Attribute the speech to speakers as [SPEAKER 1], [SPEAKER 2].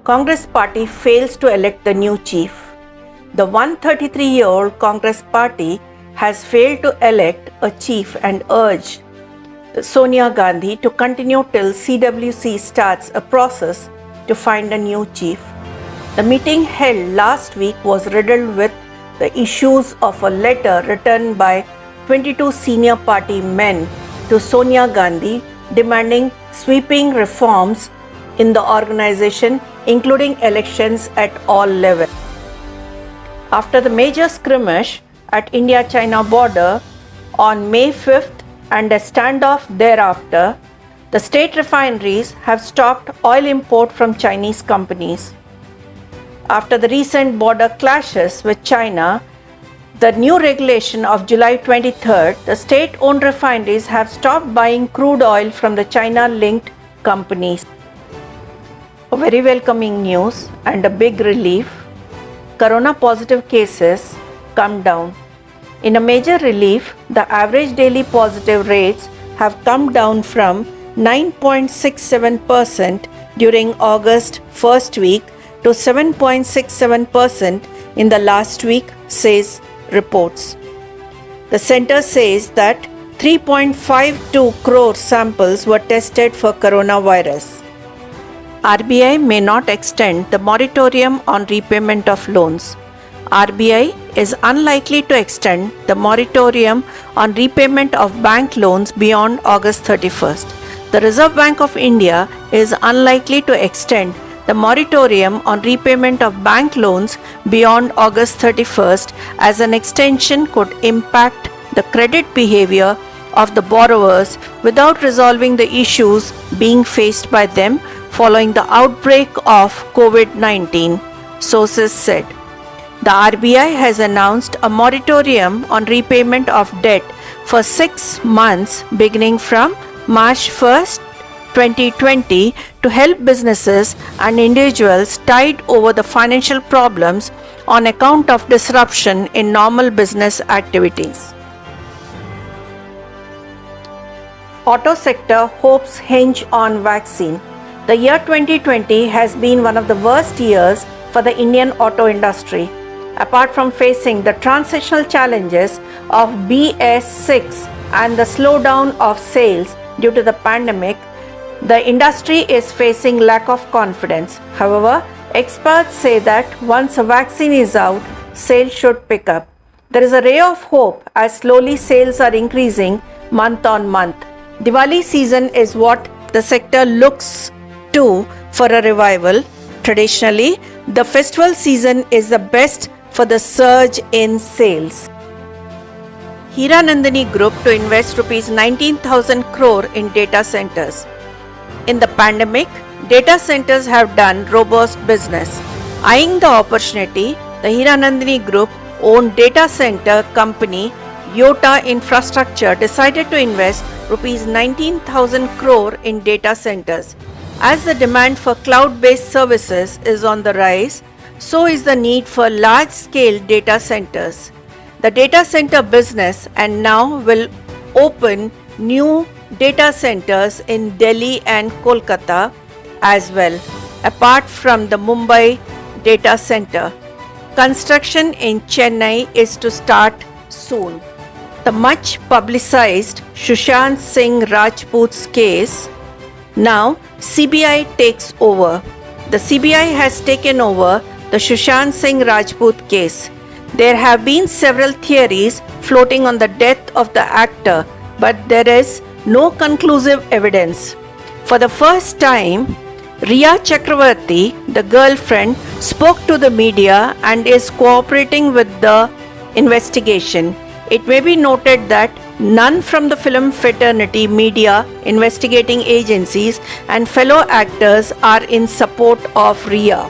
[SPEAKER 1] Congress party fails to elect the new chief. The 133-year-old Congress party has failed to elect a chief and urged Sonia Gandhi to continue till CWC starts a process to find a new chief. The meeting held last week was riddled with the issues of a letter written by 22 senior party men to Sonia Gandhi demanding sweeping reforms in the organization, including elections at all levels. After the major skirmish at India-China border on May 5th and a standoff thereafter, the state refineries have stopped oil import from Chinese companies. After the recent border clashes with China, the new regulation of July 23rd, the state-owned refineries have stopped buying crude oil from the China-linked companies. A very welcoming news and a big relief. Corona positive cases come down. In a major relief, the average daily positive rates have come down from 9.67% during August first week to 7.67% in the last week, says reports. The center says that 3.52 crore samples were tested for coronavirus. RBI may not extend the moratorium on repayment of loans. RBI is unlikely to extend the moratorium on repayment of bank loans beyond August 31st. The Reserve Bank of India is unlikely to extend the moratorium on repayment of bank loans beyond August 31st, as an extension could impact the credit behavior of the borrowers without resolving the issues being faced by them following the outbreak of COVID-19, sources said. The RBI has announced a moratorium on repayment of debt for 6 months beginning from March 1st, 2020 to help businesses and individuals tied over the financial problems on account of disruption in normal business activities. Auto sector hopes hinge on vaccine. The year 2020 has been one of the worst years for the Indian auto industry. Apart from facing the transitional challenges of BS6 and the slowdown of sales due to the pandemic, the industry is facing lack of confidence. However, experts say that once a vaccine is out, sales should pick up. There is a ray of hope as slowly sales are increasing month on month. Diwali season is what the sector looks to for a revival. Traditionally, the festival season is the best for the surge in sales. Hiranandani Group to invest Rs 19,000 crore in data centers. In the pandemic, data centers have done robust business. Eyeing the opportunity, the Hiranandani Group owned data center company Yota Infrastructure decided to invest Rs 19,000 crore in data centers. As the demand for cloud-based services is on the rise, so is the need for large-scale data centers. The data center business and now will open new data centers in Delhi and Kolkata as well, apart from the Mumbai data center. Construction in Chennai is to start soon. The much publicized Sushant Singh Rajput's case, now CBI takes over. The CBI has taken over the Sushant Singh Rajput case. There have been several theories floating on the death of the actor, but there is no conclusive evidence. For the first time, Riya Chakravarti, the girlfriend, spoke to the media and is cooperating with the investigation. It may be noted that none from the film fraternity, media, investigating agencies, and fellow actors are in support of Riya.